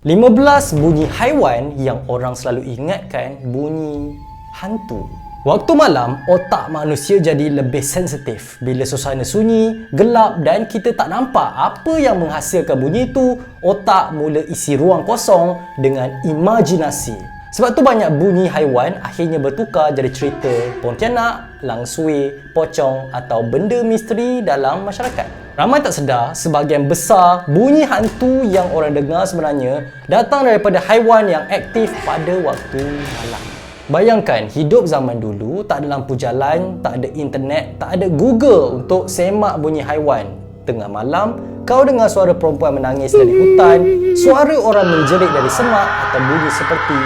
15 bunyi haiwan yang orang selalu ingatkan bunyi hantu. Waktu malam, otak manusia jadi lebih sensitif. Bila suasana sunyi, gelap dan kita tak nampak apa yang menghasilkan bunyi itu, otak mula isi ruang kosong dengan imajinasi. Sebab tu banyak bunyi haiwan akhirnya bertukar jadi cerita Pontianak, Langsui, Pocong atau benda misteri dalam masyarakat. Ramai tak sedar, sebahagian besar bunyi hantu yang orang dengar sebenarnya datang daripada haiwan yang aktif pada waktu malam. Bayangkan, hidup zaman dulu, tak ada lampu jalan, tak ada internet, tak ada Google untuk semak bunyi haiwan. Tengah malam, kau dengar suara perempuan menangis dari hutan, suara orang menjerit dari semak atau bunyi seperti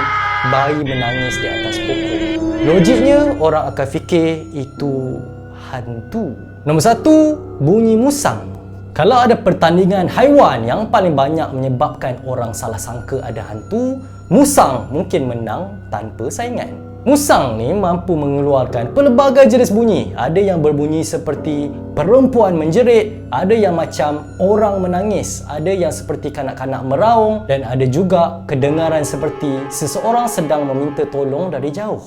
bayi menangis di atas pokok. Logiknya, orang akan fikir itu hantu. Nombor 1, bunyi musang. Kalau ada pertandingan haiwan yang paling banyak menyebabkan orang salah sangka ada hantu, musang mungkin menang tanpa saingan. Musang ni mampu mengeluarkan pelbagai jenis bunyi. Ada yang berbunyi seperti perempuan menjerit, ada yang macam orang menangis, ada yang seperti kanak-kanak meraung dan ada juga kedengaran seperti seseorang sedang meminta tolong dari jauh.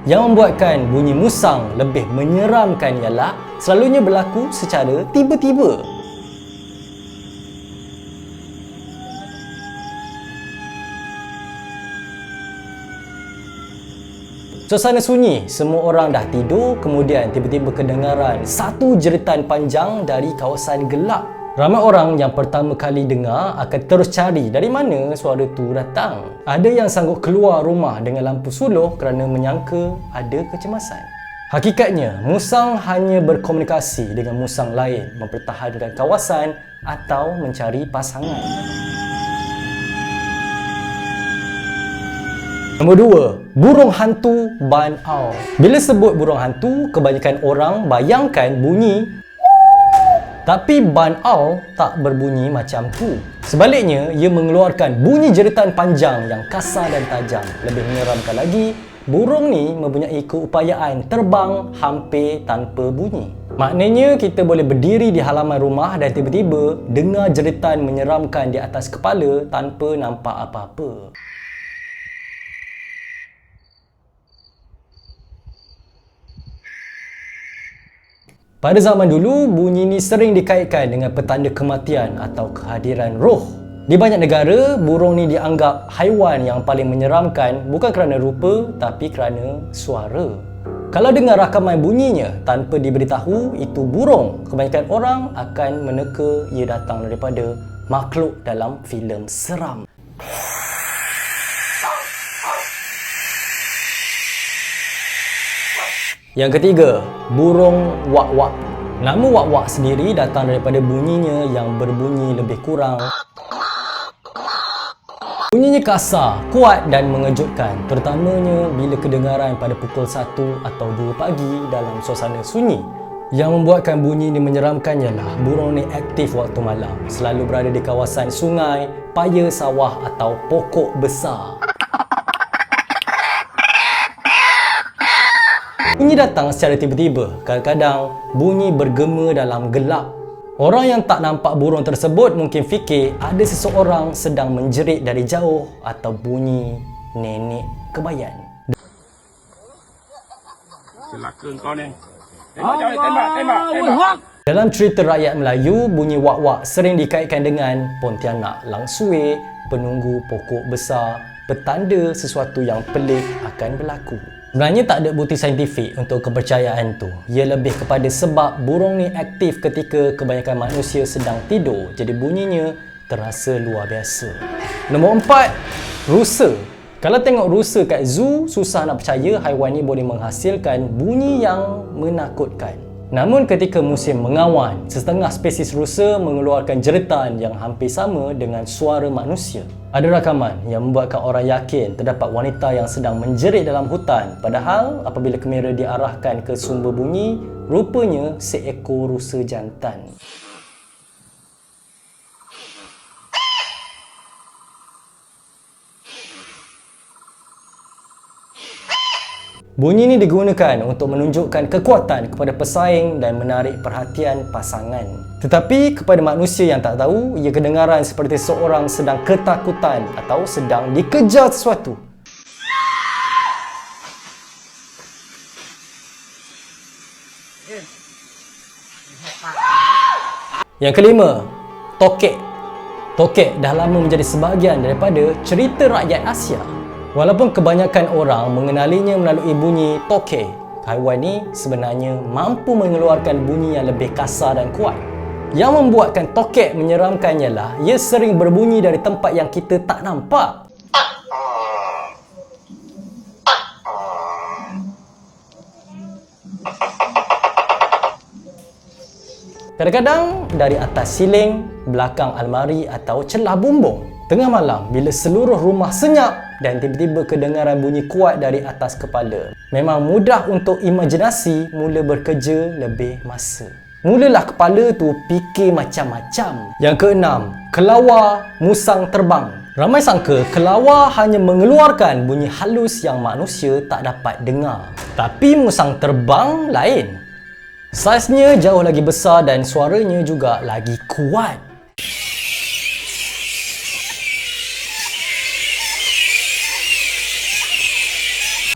Yang membuatkan bunyi musang lebih menyeramkan ialah selalunya berlaku secara tiba-tiba. Suasana sunyi, semua orang dah tidur, kemudian tiba-tiba kedengaran satu jeritan panjang dari kawasan gelap. Ramai orang yang pertama kali dengar akan terus cari dari mana suara itu datang. Ada yang sanggup keluar rumah dengan lampu suluh kerana menyangka ada kecemasan. Hakikatnya, musang hanya berkomunikasi dengan musang lain, mempertahankan kawasan atau mencari pasangan. Nombor 2, burung hantu ban-au. Bila sebut burung hantu, kebanyakan orang bayangkan bunyi, tapi ban-au tak berbunyi macam tu. Sebaliknya, ia mengeluarkan bunyi jeritan panjang yang kasar dan tajam. Lebih menyeramkan lagi, burung ni mempunyai keupayaan terbang hampir tanpa bunyi. Maknanya, kita boleh berdiri di halaman rumah dan tiba-tiba dengar jeritan menyeramkan di atas kepala tanpa nampak apa-apa. Pada zaman dulu, bunyi ni sering dikaitkan dengan petanda kematian atau kehadiran roh. Di banyak negara, burung ni dianggap haiwan yang paling menyeramkan bukan kerana rupa tapi kerana suara. Kalau dengar rakaman bunyinya tanpa diberitahu itu burung, kebanyakan orang akan meneka ia datang daripada makhluk dalam filem seram. Yang ketiga, burung wak-wak. Nama wak-wak sendiri datang daripada bunyinya yang berbunyi lebih kurang. Bunyinya kasar, kuat dan mengejutkan, terutamanya bila kedengaran pada pukul 1 atau 2 pagi dalam suasana sunyi. Yang membuatkan bunyi ini menyeramkan ialah burung ni aktif waktu malam, selalu berada di kawasan sungai, paya sawah atau pokok besar. Bunyi datang secara tiba-tiba, kadang-kadang bunyi bergema dalam gelap. Orang yang tak nampak burung tersebut mungkin fikir ada seseorang sedang menjerit dari jauh atau bunyi nenek kebayan. Celaka kau ni. Tembak. Dalam cerita rakyat Melayu, bunyi wak-wak sering dikaitkan dengan Pontianak Langsui, penunggu pokok besar, petanda sesuatu yang pelik akan berlaku. Sebenarnya tak ada bukti saintifik untuk kepercayaan tu. Ia lebih kepada sebab burung ni aktif ketika kebanyakan manusia sedang tidur, jadi bunyinya terasa luar biasa. Nombor 4, rusa. Kalau tengok rusa kat zoo, susah nak percaya haiwan ni boleh menghasilkan bunyi yang menakutkan. Namun ketika musim mengawan, setengah spesies rusa mengeluarkan jeritan yang hampir sama dengan suara manusia. Ada rakaman yang membuatkan orang yakin terdapat wanita yang sedang menjerit dalam hutan, padahal apabila kamera diarahkan ke sumber bunyi, rupanya seekor rusa jantan. Bunyi ini digunakan untuk menunjukkan kekuatan kepada pesaing dan menarik perhatian pasangan. Tetapi kepada manusia yang tak tahu, ia kedengaran seperti seorang sedang ketakutan atau sedang dikejar sesuatu. Yang kelima, tokek. Tokek dah lama menjadi sebahagian daripada cerita rakyat Asia. Walaupun kebanyakan orang mengenalinya melalui bunyi tokek, haiwan ini sebenarnya mampu mengeluarkan bunyi yang lebih kasar dan kuat. Yang membuatkan tokek menyeramkan ialah ia sering berbunyi dari tempat yang kita tak nampak. Kadang-kadang dari atas siling, belakang almari atau celah bumbung. Tengah malam bila seluruh rumah senyap dan tiba-tiba kedengaran bunyi kuat dari atas kepala. Memang mudah untuk imajinasi mula bekerja lebih masa. Mulalah kepala tu fikir macam-macam. Yang keenam, kelawar musang terbang. Ramai sangka kelawar hanya mengeluarkan bunyi halus yang manusia tak dapat dengar. Tapi musang terbang lain. Saiznya jauh lagi besar dan suaranya juga lagi kuat.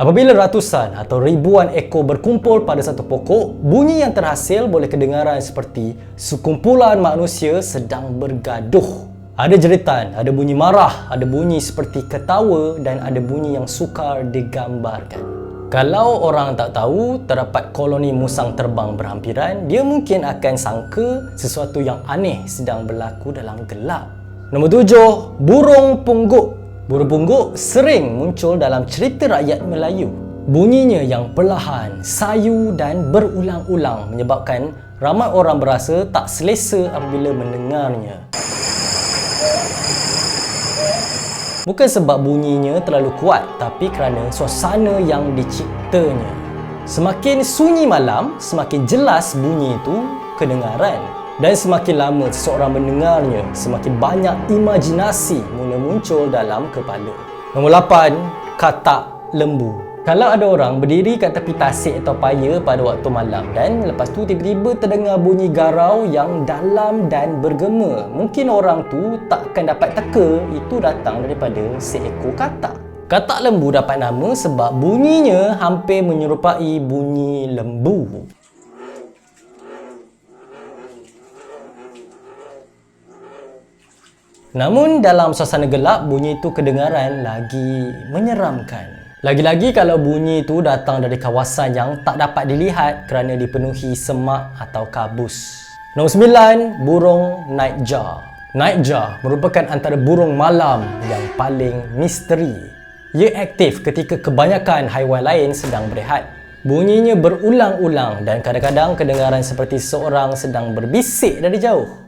Apabila ratusan atau ribuan ekor berkumpul pada satu pokok, bunyi yang terhasil boleh kedengaran seperti sekumpulan manusia sedang bergaduh. Ada jeritan, ada bunyi marah, ada bunyi seperti ketawa dan ada bunyi yang sukar digambarkan. Kalau orang tak tahu terdapat koloni musang terbang berhampiran, dia mungkin akan sangka sesuatu yang aneh sedang berlaku dalam gelap. Nombor 7, burung pungguk. Burung pungguk sering muncul dalam cerita rakyat Melayu. Bunyinya yang perlahan, sayu dan berulang-ulang menyebabkan ramai orang berasa tak selesa apabila mendengarnya. Bukan sebab bunyinya terlalu kuat, tapi kerana suasana yang diciptanya. Semakin sunyi malam, semakin jelas bunyi itu kedengaran. Dan semakin lama seseorang mendengarnya, semakin banyak imajinasi mula muncul dalam kepala. Nombor 8, katak lembu. Kalau ada orang berdiri kat tepi tasik atau paya pada waktu malam dan lepas tu tiba-tiba terdengar bunyi garau yang dalam dan bergema, mungkin orang tu tak akan dapat teka itu datang daripada seekor katak. Katak lembu dapat nama sebab bunyinya hampir menyerupai bunyi lembu. Namun dalam suasana gelap, bunyi itu kedengaran lagi menyeramkan. Lagi-lagi kalau bunyi itu datang dari kawasan yang tak dapat dilihat kerana dipenuhi semak atau kabus. Nombor 9, burung nightjar. Nightjar merupakan antara burung malam yang paling misteri. Ia aktif ketika kebanyakan haiwan lain sedang berehat. Bunyinya berulang-ulang dan kadang-kadang kedengaran seperti seorang sedang berbisik dari jauh.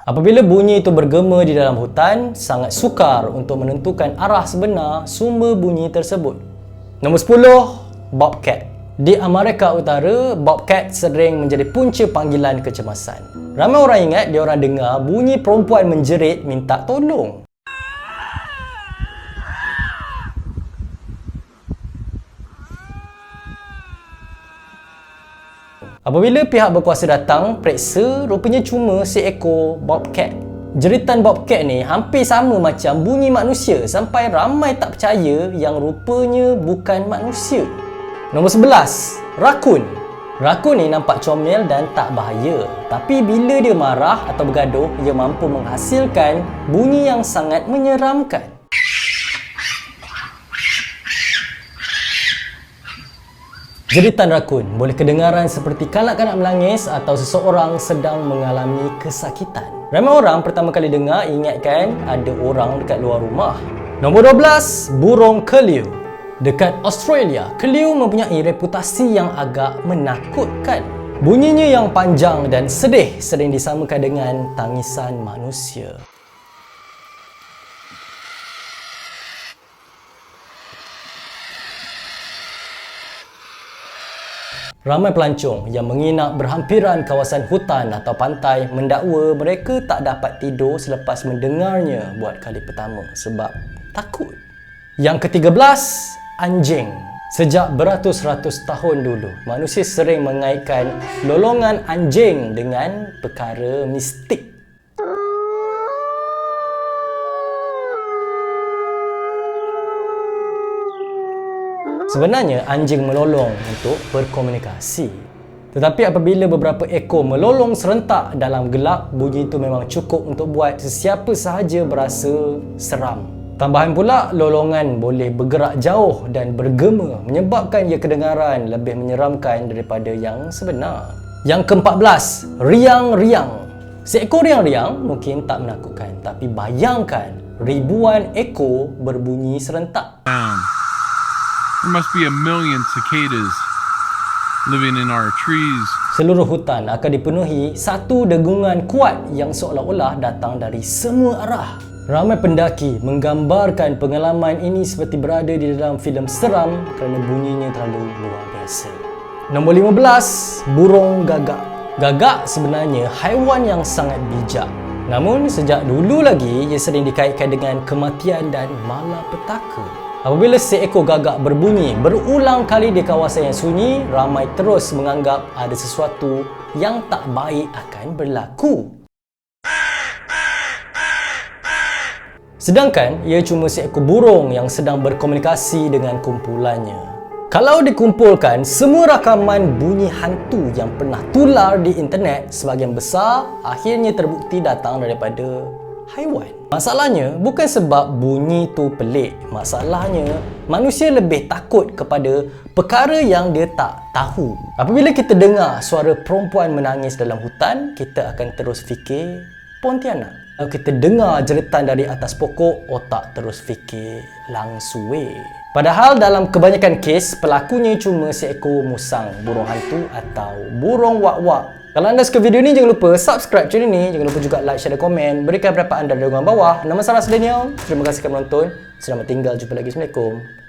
Apabila bunyi itu bergema di dalam hutan, sangat sukar untuk menentukan arah sebenar sumber bunyi tersebut. Nombor 10, bobcat. Di Amerika Utara, bobcat sering menjadi punca panggilan kecemasan. Ramai orang ingat dia orang dengar bunyi perempuan menjerit minta tolong. Apabila pihak berkuasa datang periksa, rupanya cuma seekor bobcat. Jeritan bobcat ni hampir sama macam bunyi manusia sampai ramai tak percaya yang rupanya bukan manusia. Nombor 11, rakun. Rakun ni nampak comel dan tak bahaya, tapi bila dia marah atau bergaduh, ia mampu menghasilkan bunyi yang sangat menyeramkan. Jeritan rakun boleh kedengaran seperti kanak-kanak menangis atau seseorang sedang mengalami kesakitan. Ramai orang pertama kali dengar ingatkan ada orang dekat luar rumah. Nombor 12, burung keliu. Dekat Australia, keliu mempunyai reputasi yang agak menakutkan. Bunyinya yang panjang dan sedih sering disamakan dengan tangisan manusia. Ramai pelancong yang menginap berhampiran kawasan hutan atau pantai mendakwa mereka tak dapat tidur selepas mendengarnya buat kali pertama sebab takut. Yang ke-13, anjing. Sejak beratus-ratus tahun dulu, manusia sering mengaitkan lolongan anjing dengan perkara mistik. Sebenarnya, anjing melolong untuk berkomunikasi. Tetapi apabila beberapa ekor melolong serentak dalam gelap, bunyi itu memang cukup untuk buat sesiapa sahaja berasa seram. Tambahan pula, lolongan boleh bergerak jauh dan bergema menyebabkan ia kedengaran lebih menyeramkan daripada yang sebenar. Yang ke-14, riang-riang. Seekor riang-riang mungkin tak menakutkan, tapi bayangkan ribuan ekor berbunyi serentak. There must be a million cicadas living in our trees. Seluruh hutan akan dipenuhi satu dengungan kuat yang seolah-olah datang dari semua arah. Ramai pendaki menggambarkan pengalaman ini seperti berada di dalam filem seram kerana bunyinya terlalu luar biasa. Nombor 15, burung gagak. Gagak sebenarnya haiwan yang sangat bijak. Namun sejak dulu lagi ia sering dikaitkan dengan kematian dan malapetaka. Apabila seekor gagak berbunyi berulang kali di kawasan yang sunyi, ramai terus menganggap ada sesuatu yang tak baik akan berlaku. Sedangkan ia cuma seekor burung yang sedang berkomunikasi dengan kumpulannya. Kalau dikumpulkan semua rakaman bunyi hantu yang pernah tular di internet, sebahagian besar akhirnya terbukti datang daripada haiwan. Masalahnya bukan sebab bunyi tu pelik. Masalahnya manusia lebih takut kepada perkara yang dia tak tahu. Apabila kita dengar suara perempuan menangis dalam hutan, kita akan terus fikir Pontianak. Kalau kita dengar jeritan dari atas pokok, otak terus fikir langsue. Padahal dalam kebanyakan kes, pelakunya cuma seekor musang, burung hantu atau burung wak-wak. Kalau anda suka video ni, jangan lupa subscribe channel ni. Jangan lupa juga like, share dan komen. Berikan pendapat anda di ruangan bawah. Nama saya Daniel. Terima kasih kerana menonton. Selamat tinggal. Jumpa lagi. Assalamualaikum.